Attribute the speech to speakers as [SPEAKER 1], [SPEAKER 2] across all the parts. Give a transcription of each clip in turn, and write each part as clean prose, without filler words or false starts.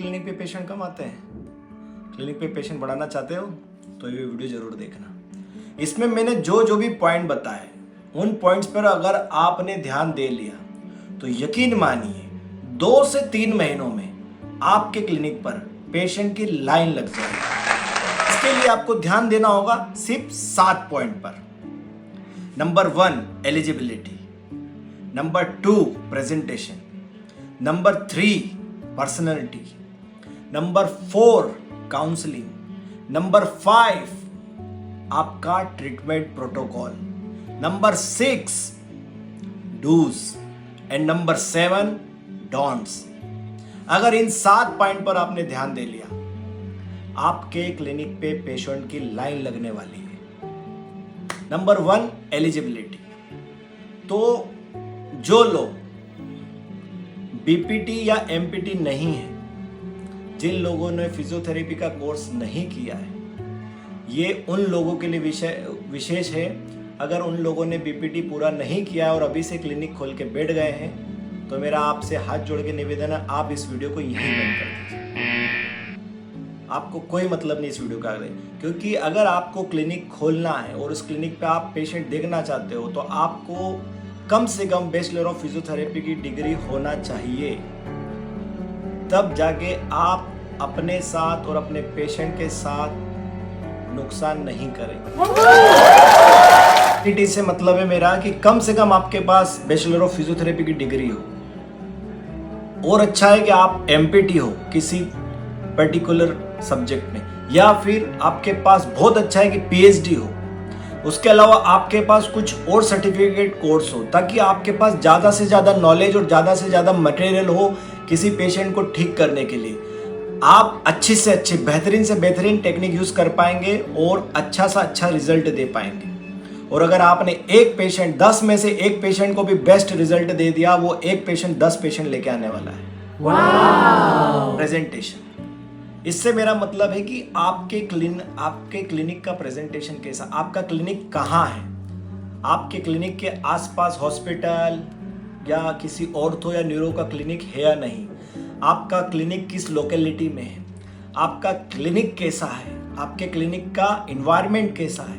[SPEAKER 1] Clinic पे patient कम आते हैं। क्लिनिक पे पेशेंट बढ़ाना चाहते हो तो ये वीडियो जरूर देखना। इसमें मैंने जो जो भी पॉइंट बताए उन पॉइंट्स पर अगर आपने ध्यान दे लिया तो यकीन मानिए 2 से 3 महीनों में आपके क्लिनिक पर पेशेंट की लाइन लग जाएगी। इसके लिए आपको ध्यान देना होगा सिर्फ 7 पॉइंट पर। Number 1 eligibility, number 2 presentation, number 3 personality, number 4 counselling, number 5 आपका treatment protocol, number 6 dos and number 7 don'ts. अगर इन 7 पॉइंट पर आपने ध्यान दे लिया आपके क्लिनिक पे पेशेंट की लाइन लगने वाली है। Number 1 eligibility. तो जो लोग बीपीटी या एमपीटी नहीं है, जिन लोगों ने फिजियोथेरेपी का कोर्स नहीं किया है, ये उन लोगों के लिए विशेष है। अगर उन लोगों ने बीपीटी पूरा नहीं किया है और अभी से क्लिनिक खोल के बैठ गए हैं तो मेरा आपसे हाथ जोड़ के निवेदन है, आप इस वीडियो को यहीं बंद कर दीजिए। आपको कोई मतलब नहीं इस वीडियो का, क्योंकि अगर आपको क्लिनिक खोलना है और उस क्लिनिक पे आप पेशेंट देखना चाहते हो तो आपको कम से कम बैचलर ऑफ फिजियोथेरेपी की डिग्री होना चाहिए। तब जाके आप अपने साथ और अपने पेशेंट के साथ नुकसान नहीं करेंगे। से मतलब है मेरा कि कम से कम आपके पास बैचलर ऑफ फिजियोथेरेपी की डिग्री हो, और अच्छा है कि आप एमपीटी हो किसी पर्टिकुलर सब्जेक्ट में, या फिर आपके पास बहुत अच्छा है कि पीएचडी हो। उसके अलावा आपके पास कुछ और सर्टिफिकेट कोर्स हो, ताकि आपके पास ज़्यादा से ज़्यादा नॉलेज और ज़्यादा से ज़्यादा मटेरियल हो किसी पेशेंट को ठीक करने के लिए। आप अच्छी से अच्छी, बेहतरीन से बेहतरीन टेक्निक यूज़ कर पाएंगे और अच्छा सा अच्छा रिजल्ट दे पाएंगे। और अगर आपने एक पेशेंट, 10 में से एक पेशेंट को भी बेस्ट रिजल्ट दे दिया, वो एक पेशेंट 10 पेशेंट लेके आने वाला है। वाव! प्रेजेंटेशन, इससे मेरा मतलब है कि आपके क्लिनिक का प्रेजेंटेशन कैसा, आपका क्लिनिक कहाँ है, आपके क्लिनिक के आसपास हॉस्पिटल या किसी ऑर्थो या न्यूरो का क्लिनिक है या नहीं, आपका क्लिनिक किस लोकेलिटी में है, आपका क्लिनिक कैसा है, आपके क्लिनिक का एनवायरनमेंट कैसा है,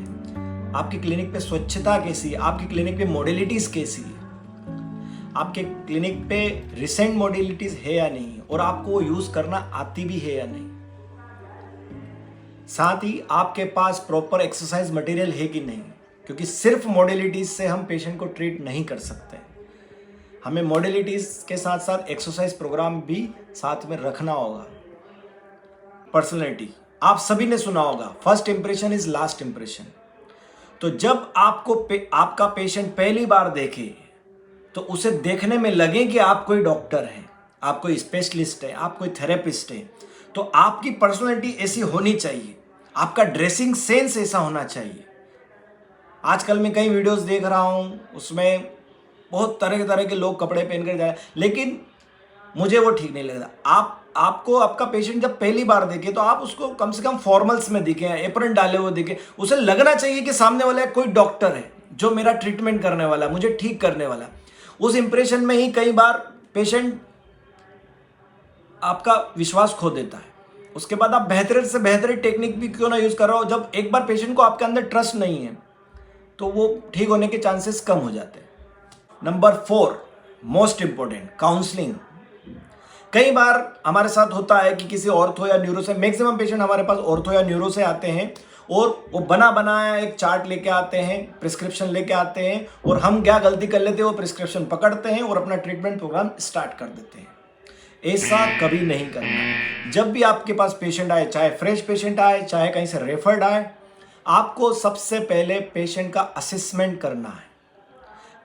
[SPEAKER 1] आपके क्लिनिक पे स्वच्छता कैसी है, आपके क्लिनिक पे मॉडलिटीज कैसी है, आपके क्लिनिक पे रिसेंट मॉडलिटीज है या नहीं, और आपको वो यूज करना आती भी है या नहीं। साथ ही आपके पास प्रॉपर एक्सरसाइज मटेरियल है कि नहीं, क्योंकि सिर्फ मॉडलिटीज से हम पेशेंट को ट्रीट नहीं कर सकते। हमें मॉडलिटीज के साथ साथ एक्सरसाइज प्रोग्राम भी साथ में रखना होगा। पर्सनैलिटी, आप सभी ने सुना होगा, first impression is last impression. तो जब आपका पेशेंट पहली बार देखे तो उसे देखने में लगे कि आप कोई डॉक्टर हैं, आप कोई स्पेशलिस्ट है, आप कोई थेरेपिस्ट है, तो आपकी पर्सनैलिटी ऐसी होनी चाहिए, आपका ड्रेसिंग सेंस ऐसा होना चाहिए। आजकल मैं कई वीडियोस देख रहा हूं, उसमें बहुत तरह के लोग कपड़े पहन कर जाए, लेकिन मुझे वो ठीक नहीं लगता। आपको आपका पेशेंट जब पहली बार देखे तो आप उसको कम से कम फॉर्मल्स में दिखे, एप्रन डाले हुए दिखे, उसे लगना चाहिए कि सामने वाला कोई डॉक्टर है जो मेरा ट्रीटमेंट करने वाला, मुझे ठीक करने वाला। उस इंप्रेशन में ही कई बार पेशेंट आपका विश्वास खो देता है। उसके बाद आप बेहतर से बेहतर टेक्निक भी क्यों ना यूज कर रहा हो, जब एक बार पेशेंट को आपके अंदर ट्रस्ट नहीं है तो वो ठीक होने के चांसेस कम हो जाते हैं। Number 4 most important, counselling. कई बार हमारे साथ होता है कि किसी ऑर्थो या न्यूरो से, मैक्सिमम पेशेंट हमारे पास ऑर्थो या न्यूरो से आते हैं और वो बना बनाया एक चार्ट लेके आते हैं, प्रिस्क्रिप्शन लेके आते हैं, और हम क्या गलती कर लेते हैं, वो प्रिस्क्रिप्शन पकड़ते हैं और अपना ट्रीटमेंट प्रोग्राम स्टार्ट कर देते हैं। ऐसा कभी नहीं करना। जब भी आपके पास पेशेंट आए, चाहे फ्रेश पेशेंट आए, चाहे कहीं से रेफर्ड आए, आपको सबसे पहले पेशेंट का असेसमेंट करना है,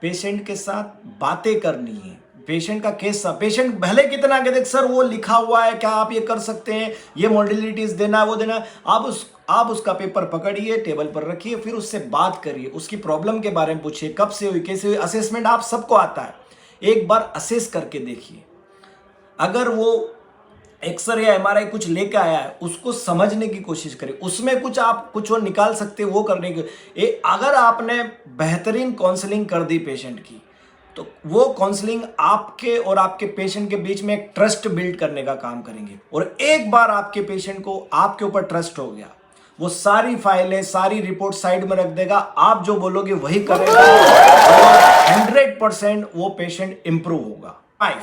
[SPEAKER 1] पेशेंट के साथ बातें करनी है, पेशेंट का केस, पेशेंट भले कितना के देख सर वो लिखा हुआ है, क्या आप ये कर सकते हैं, ये मॉडलिटीज देना वो देना, आप उसका पेपर पकड़िए, टेबल पर रखिए, फिर उससे बात करिए, उसकी प्रॉब्लम के बारे में पूछिए, कब से हुई, कैसे हुई। असेसमेंट आप सबको आता है, एक बार असेस करके देखिए। अगर वो एक्सरे या एमआरआई कुछ लेके आया है, उसको समझने की कोशिश करें, उसमें कुछ आप कुछ और निकाल सकते हो वो करने की। अगर आपने बेहतरीन काउंसलिंग कर दी पेशेंट की, तो वो काउंसलिंग आपके और आपके पेशेंट के बीच में एक ट्रस्ट बिल्ड करने का काम करेंगे। और एक बार आपके पेशेंट को आपके ऊपर ट्रस्ट हो गया, वो सारी फाइलें, सारी रिपोर्ट साइड में रख देगा, आप जो बोलोगे वही करेगा और 100% वो पेशेंट इंप्रूव होगा। 5,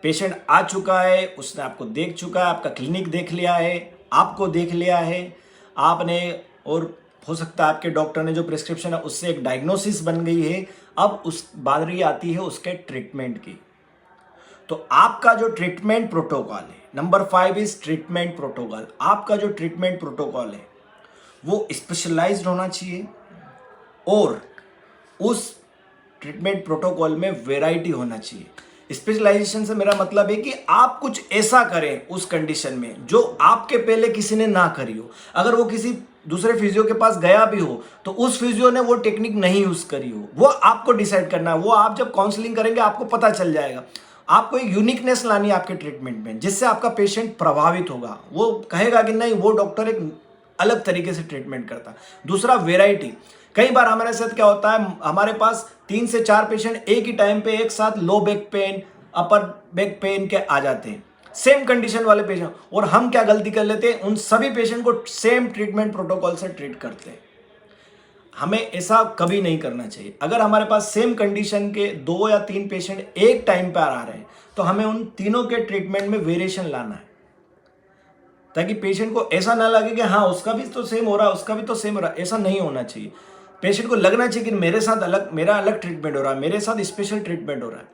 [SPEAKER 1] पेशेंट आ चुका है, उसने आपको देख चुका है, आपका क्लिनिक देख लिया है, आपको देख लिया है आपने, और हो सकता है आपके डॉक्टर ने जो प्रिस्क्रिप्शन है उससे एक डायग्नोसिस बन गई है। अब उस बारी आती है उसके ट्रीटमेंट की। तो आपका जो ट्रीटमेंट प्रोटोकॉल है, नंबर 5 इज ट्रीटमेंट प्रोटोकॉल। आपका जो ट्रीटमेंट प्रोटोकॉल है वो स्पेशलाइज्ड होना चाहिए और उस ट्रीटमेंट प्रोटोकॉल में वैरायटी होना चाहिए। स्पेशलाइजेशन से मेरा मतलब है कि आप कुछ ऐसा करें उस कंडीशन में जो आपके पहले किसी ने ना करी हो। अगर वो किसी दूसरे फिजियो के पास गया भी हो तो उस फिजियो ने वो टेक्निक नहीं यूज करी हो, वो आपको डिसाइड करना है। वो आप जब काउंसलिंग करेंगे आपको पता चल जाएगा। आपको एक यूनिकनेस लानी है आपके ट्रीटमेंट में, जिससे आपका पेशेंट प्रभावित होगा, वो कहेगा कि नहीं वो डॉक्टर एक अलग तरीके से ट्रीटमेंट करता है। दूसरा, वेराइटी। कई बार हमारे साथ क्या होता है, हमारे पास 3 से 4 पेशेंट एक ही टाइम पे एक साथ low back pain, upper back pain के आ जाते हैं, सेम कंडीशन वाले पेशेंट, और हम क्या गलती कर लेते हैं, उन सभी पेशेंट को सेम ट्रीटमेंट प्रोटोकॉल से ट्रीट करते हैं। हमें ऐसा कभी नहीं करना चाहिए। अगर हमारे पास सेम कंडीशन के 2 या 3 पेशेंट एक टाइम पर आ रहे हैं तो हमें उन तीनों के ट्रीटमेंट में वेरिएशन लाना है, ताकि पेशेंट को ऐसा ना लगे कि हाँ उसका भी तो सेम हो रहा है, उसका भी तो सेम हो रहा है। ऐसा नहीं होना चाहिए। पेशेंट को लगना चाहिए कि मेरे साथ मेरा अलग ट्रीटमेंट हो रहा है, मेरे साथ स्पेशल ट्रीटमेंट हो रहा है।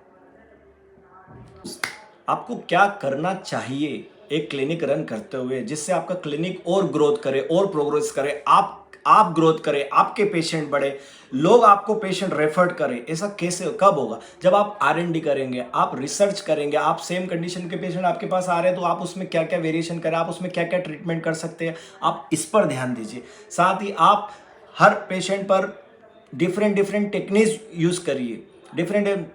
[SPEAKER 1] आपको क्या करना चाहिए एक क्लिनिक रन करते हुए जिससे आपका क्लिनिक और ग्रोथ करे और प्रोग्रेस करे, आप ग्रोथ करें, आपके पेशेंट बढ़े, लोग आपको पेशेंट रेफर करें। ऐसा कैसे, कब होगा? जब आप R&D करेंगे, आप रिसर्च करेंगे, आप सेम कंडीशन के पेशेंट आपके पास आ रहे हैं तो आप उसमें क्या क्या वेरिएशन करें, आप उसमें क्या क्या ट्रीटमेंट कर सकते हैं, आप इस पर ध्यान दीजिए। साथ ही आप हर पेशेंट पर डिफरेंट टेक्निक्स यूज करिए।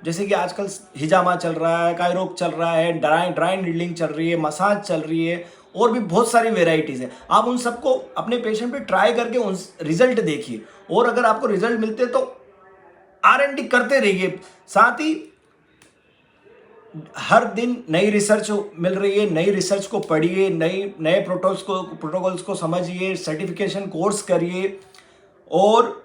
[SPEAKER 1] जैसे कि आजकल हिजामा चल रहा है, कायरोक चल रहा है, ड्राई नीडलिंग चल रही है, मसाज चल रही है, और भी बहुत सारी वेराइटीज है। आप उन सबको अपने पेशेंट पे ट्राई करके उन रिजल्ट देखिए, और अगर आपको रिजल्ट मिलते तो R&D करते रहिए। साथ ही हर दिन नई रिसर्च मिल रही है, नई रिसर्च को पढ़िए, नए प्रोटोकॉल्स को समझिए, सर्टिफिकेशन कोर्स करिए। और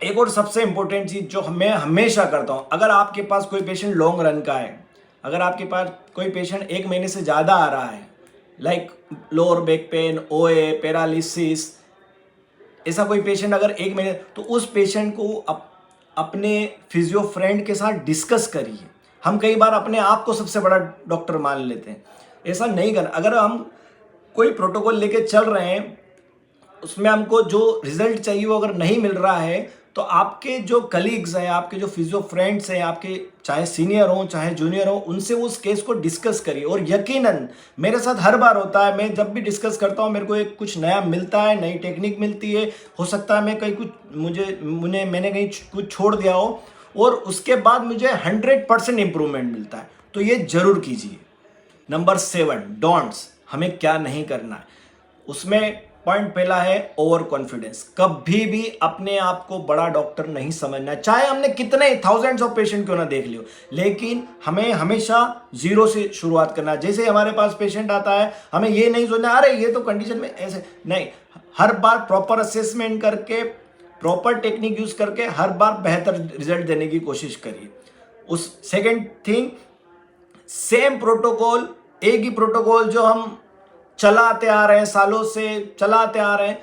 [SPEAKER 1] एक और सबसे इंपॉर्टेंट चीज जो मैं हमेशा करता हूं, अगर आपके पास कोई पेशेंट लॉन्ग रन का है, अगर आपके पास कोई पेशेंट 1 महीने से ज्यादा आ रहा है, like lower back pain, OA, paralysis, ऐसा कोई पेशेंट अगर 1 महीने, तो उस पेशेंट को अपने फिजियो फ्रेंड के साथ डिस्कस करिए। हम कई बार अपने आप को सबसे बड़ा डॉक्टर मान लेते हैं, ऐसा नहीं करना। अगर हम कोई प्रोटोकॉल लेके चल रहे हैं, उसमें हमको जो रिजल्ट चाहिए वो अगर नहीं मिल रहा है, तो आपके जो कलीग्स हैं, आपके जो फिजियो फ्रेंड्स हैं, आपके चाहे सीनियर हो चाहे जूनियर हो, उनसे उस केस को डिस्कस करिए। और यकीनन मेरे साथ हर बार होता है, मैं जब भी डिस्कस करता हूँ मेरे को एक कुछ नया मिलता है, नई टेक्निक मिलती है। हो सकता है मैं कहीं कुछ मैंने कहीं कुछ छोड़ दिया हो, और उसके बाद मुझे 100% इंप्रूवमेंट मिलता है। तो ये जरूर कीजिए। नंबर 7, डोंट्स, हमें क्या नहीं करना है। उसमें पॉइंट पहला है ओवर कॉन्फिडेंस। कभी भी अपने आप को बड़ा डॉक्टर नहीं समझना, चाहे हमने कितने थाउजेंड्स ऑफ पेशेंट क्यों ना देख लियो, लेकिन हमें हमेशा 0 से शुरुआत करना है। जैसे हमारे पास पेशेंट आता है, हमें ये नहीं सोचना अरे ये तो कंडीशन में ऐसे नहीं। हर बार प्रॉपर असेसमेंट करके, प्रॉपर टेक्निक यूज करके हर बार बेहतर रिजल्ट देने की कोशिश करिए। उस सेकेंड थिंग, सेम प्रोटोकॉल, एक ही प्रोटोकॉल जो हम चलाते आ रहे हैं, सालों से चलाते आ रहे हैं,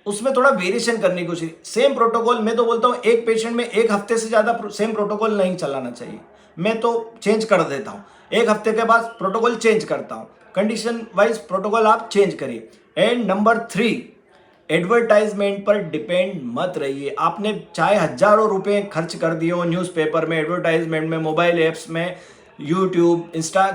[SPEAKER 1] उसमें थोड़ा वेरिएशन करने की कोशिश। सेम प्रोटोकॉल, मैं तो बोलता हूँ एक पेशेंट में 1 हफ्ते से ज्यादा सेम प्रोटोकॉल नहीं चलाना चाहिए। मैं तो चेंज कर देता हूँ, 1 हफ्ते के बाद प्रोटोकॉल चेंज करता हूँ। कंडीशन वाइज प्रोटोकॉल आप चेंज करिए। एंड नंबर 3, एडवर्टाइजमेंट पर डिपेंड मत रहिए। आपने चाहे हजारों रुपए खर्च कर दिए हो न्यूज़पेपर में, एडवर्टाइजमेंट में, मोबाइल ऐप्स में, यूट्यूब, इंस्टा,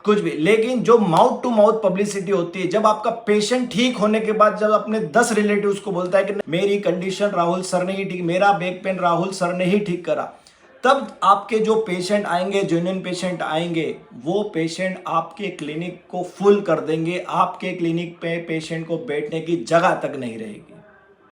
[SPEAKER 1] कुछ भी, लेकिन जो माउथ टू माउथ पब्लिसिटी होती है, जब आपका पेशेंट ठीक होने के बाद जब अपने 10 रिलेटिव्स को बोलता है कि मेरी कंडीशन राहुल सर ने ही ठीक, मेरा बैक पेन राहुल सर ने ही ठीक करा, तब आपके जो पेशेंट आएंगे, जेन्युइन पेशेंट आएंगे, वो पेशेंट आपके क्लिनिक को फुल कर देंगे। आपके क्लिनिक पे पेशेंट को बैठने की जगह तक नहीं रहेगी।